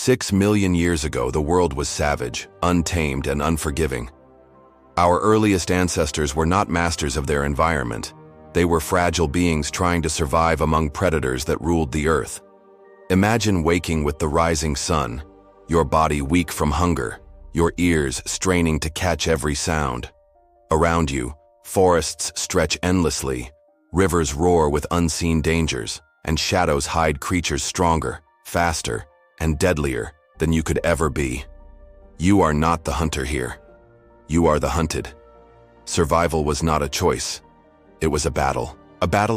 6 million years ago, the world was savage, untamed, and unforgiving. Our earliest ancestors were not masters of their environment. They were fragile beings trying to survive among predators that ruled the earth. Imagine waking with the rising sun, your body weak from hunger, your ears straining to catch every sound. Around you, forests stretch endlessly, rivers roar with unseen dangers, and shadows hide creatures stronger, faster, and deadlier than you could ever be. You are not the hunter here. You are the hunted. Survival was not a choice. It was a battle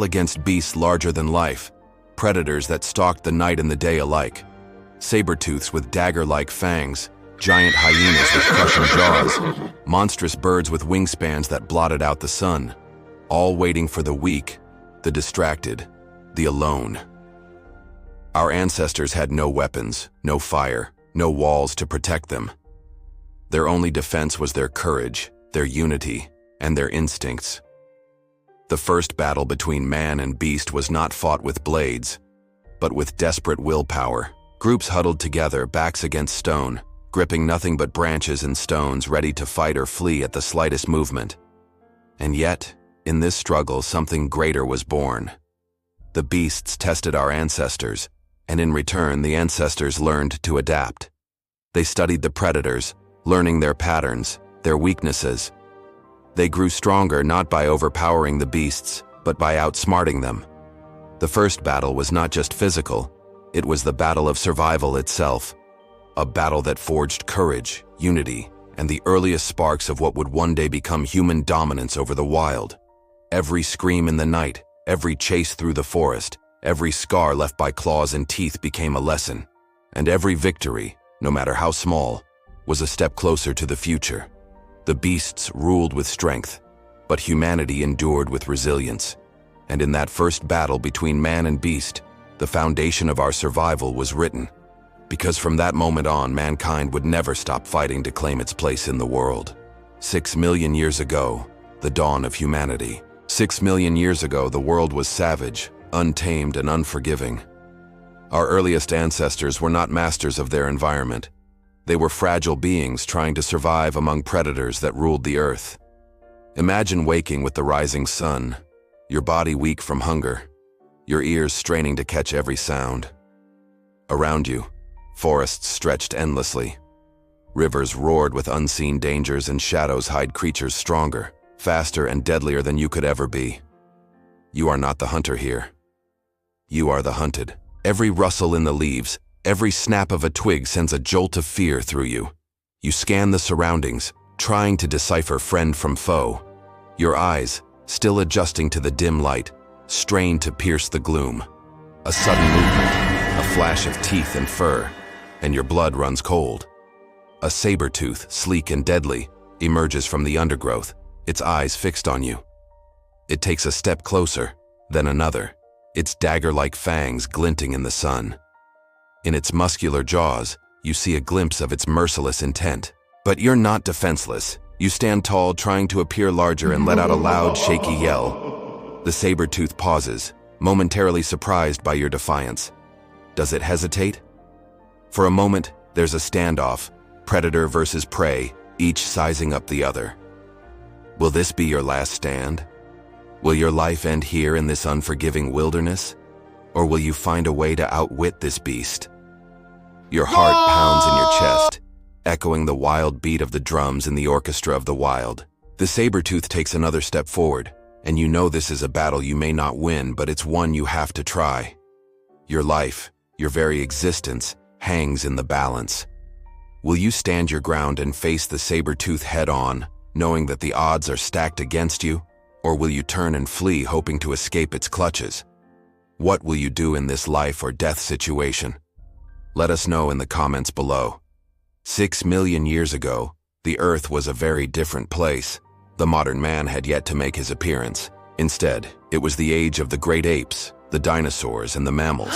against beasts larger than life, predators that stalked the night and the day alike, sabertooths with dagger-like fangs, giant hyenas with crushing jaws, monstrous birds with wingspans that blotted out the sun, all waiting for the weak, the distracted, the alone. Our ancestors had no weapons, no fire, no walls to protect them. Their only defense was their courage, their unity, and their instincts. The first battle between man and beast was not fought with blades, but with desperate willpower. Groups huddled together, backs against stone, gripping nothing but branches and stones, ready to fight or flee at the slightest movement. And yet, in this struggle, something greater was born. The beasts tested our ancestors, and in return, the ancestors learned to adapt. They studied the predators, learning their patterns, their weaknesses. They grew stronger not by overpowering the beasts, but by outsmarting them. The first battle was not just physical, it was the battle of survival itself. A battle that forged courage, unity, and the earliest sparks of what would one day become human dominance over the wild. Every scream in the night, every chase through the forest, every scar left by claws and teeth became a lesson, and every victory, no matter how small, was a step closer to the future. The beasts ruled with strength, but humanity endured with resilience. And in that first battle between man and beast, the foundation of our survival was written, because from that moment on, mankind would never stop fighting to claim its place in the world. 6 million years ago, the dawn of humanity. 6 million years ago, the world was savage, untamed, and unforgiving. Our earliest ancestors were not masters of their environment. They were fragile beings trying to survive among predators that ruled the earth. Imagine waking with the rising sun, your body weak from hunger, your ears straining to catch every sound. Around you, forests stretched endlessly. Rivers roared with unseen dangers, and shadows hide creatures stronger, faster, and deadlier than you could ever be. You are not the hunter here. You are the hunted. Every rustle in the leaves, every snap of a twig sends a jolt of fear through you. You scan the surroundings, trying to decipher friend from foe. Your eyes, still adjusting to the dim light, strain to pierce the gloom. A sudden movement, a flash of teeth and fur, and your blood runs cold. A saber-tooth, sleek and deadly, emerges from the undergrowth, its eyes fixed on you. It takes a step closer, then another, its dagger-like fangs glinting in the sun. In its muscular jaws, you see a glimpse of its merciless intent. But you're not defenseless. You stand tall, trying to appear larger, and let out a loud, shaky yell. The saber-tooth pauses, momentarily surprised by your defiance. Does it hesitate? For a moment, there's a standoff, predator versus prey, each sizing up the other. Will this be your last stand? Will your life end here in this unforgiving wilderness? Or will you find a way to outwit this beast? Your heart pounds in your chest, echoing the wild beat of the drums in the orchestra of the wild. The saber-tooth takes another step forward, and you know this is a battle you may not win, but it's one you have to try. Your life, your very existence, hangs in the balance. Will you stand your ground and face the saber-tooth head-on, knowing that the odds are stacked against you? Or will you turn and flee, hoping to escape its clutches? What will you do in this life or death situation? Let us know in the comments below. 6 million years ago, the Earth was a very different place. The modern man had yet to make his appearance. Instead, it was the age of the great apes, the dinosaurs, and the mammals.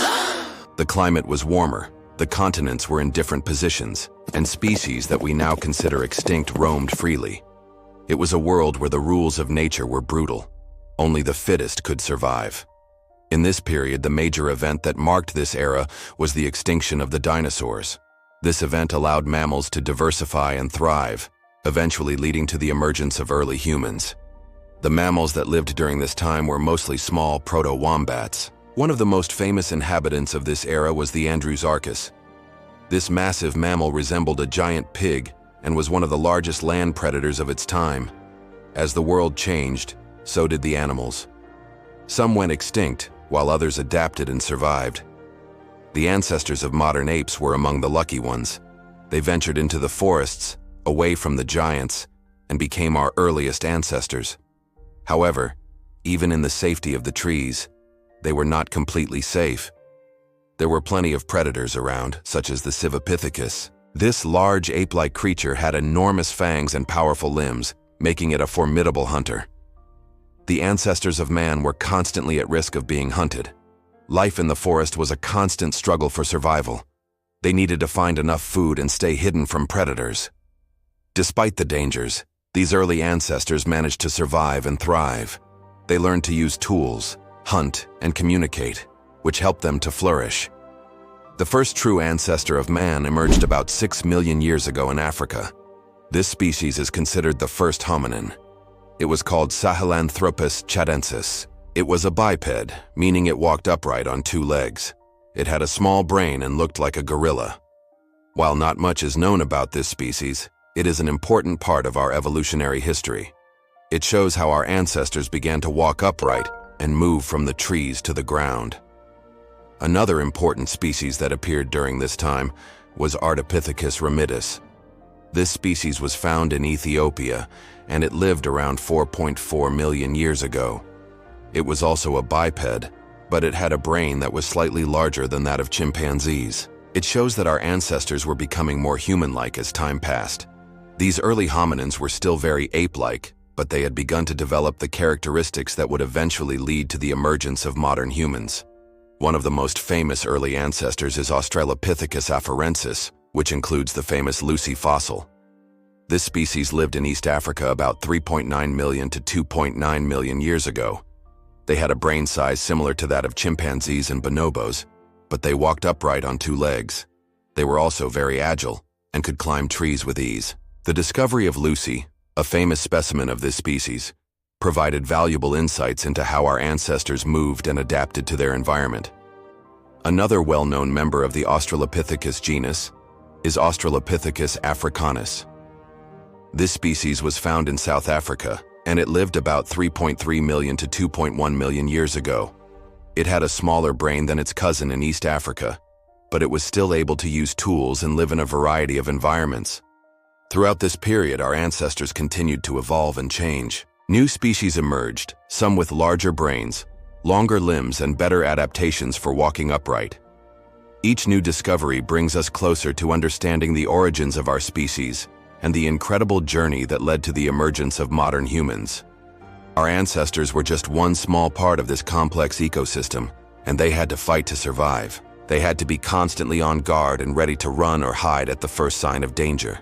The climate was warmer, the continents were in different positions, and species that we now consider extinct roamed freely. It was a world where the rules of nature were brutal. Only the fittest could survive. In this period, the major event that marked this era was the extinction of the dinosaurs. This event allowed mammals to diversify and thrive, eventually leading to the emergence of early humans. The mammals that lived during this time were mostly small proto-wombats. One of the most famous inhabitants of this era was the Andrewsarchus. This massive mammal resembled a giant pig and was one of the largest land predators of its time. As the world changed, so did the animals. Some went extinct, while others adapted and survived. The ancestors of modern apes were among the lucky ones. They ventured into the forests, away from the giants, and became our earliest ancestors. However, even in the safety of the trees, they were not completely safe. There were plenty of predators around, such as the sabertooths. This large ape-like creature had enormous fangs and powerful limbs, making it a formidable hunter. The ancestors of man were constantly at risk of being hunted. Life in the forest was a constant struggle for survival. They needed to find enough food and stay hidden from predators. Despite the dangers, these early ancestors managed to survive and thrive. They learned to use tools, hunt, and communicate, which helped them to flourish. The first true ancestor of man emerged about 6 million years ago in Africa. This species is considered the first hominin. It was called Sahelanthropus chadensis. It was a biped, meaning it walked upright on 2 legs. It had a small brain and looked like a gorilla. While not much is known about this species, it is an important part of our evolutionary history. It shows how our ancestors began to walk upright and move from the trees to the ground. Another important species that appeared during this time was Ardipithecus ramidus. This species was found in Ethiopia, and it lived around 4.4 million years ago. It was also a biped, but it had a brain that was slightly larger than that of chimpanzees. It shows that our ancestors were becoming more human-like as time passed. These early hominins were still very ape-like, but they had begun to develop the characteristics that would eventually lead to the emergence of modern humans. One of the most famous early ancestors is Australopithecus afarensis, which includes the famous Lucy fossil. This species lived in East Africa about 3.9 million to 2.9 million years ago. They had a brain size similar to that of chimpanzees and bonobos, but they walked upright on 2 legs. They were also very agile and could climb trees with ease. The discovery of Lucy, a famous specimen of this species, provided valuable insights into how our ancestors moved and adapted to their environment. Another well-known member of the Australopithecus genus is Australopithecus africanus. This species was found in South Africa, and it lived about 3.3 million to 2.1 million years ago. It had a smaller brain than its cousin in East Africa, but it was still able to use tools and live in a variety of environments. Throughout this period, our ancestors continued to evolve and change. New species emerged, some with larger brains, longer limbs, and better adaptations for walking upright. Each new discovery brings us closer to understanding the origins of our species and the incredible journey that led to the emergence of modern humans. Our ancestors were just one small part of this complex ecosystem, and they had to fight to survive. They had to be constantly on guard and ready to run or hide at the first sign of danger.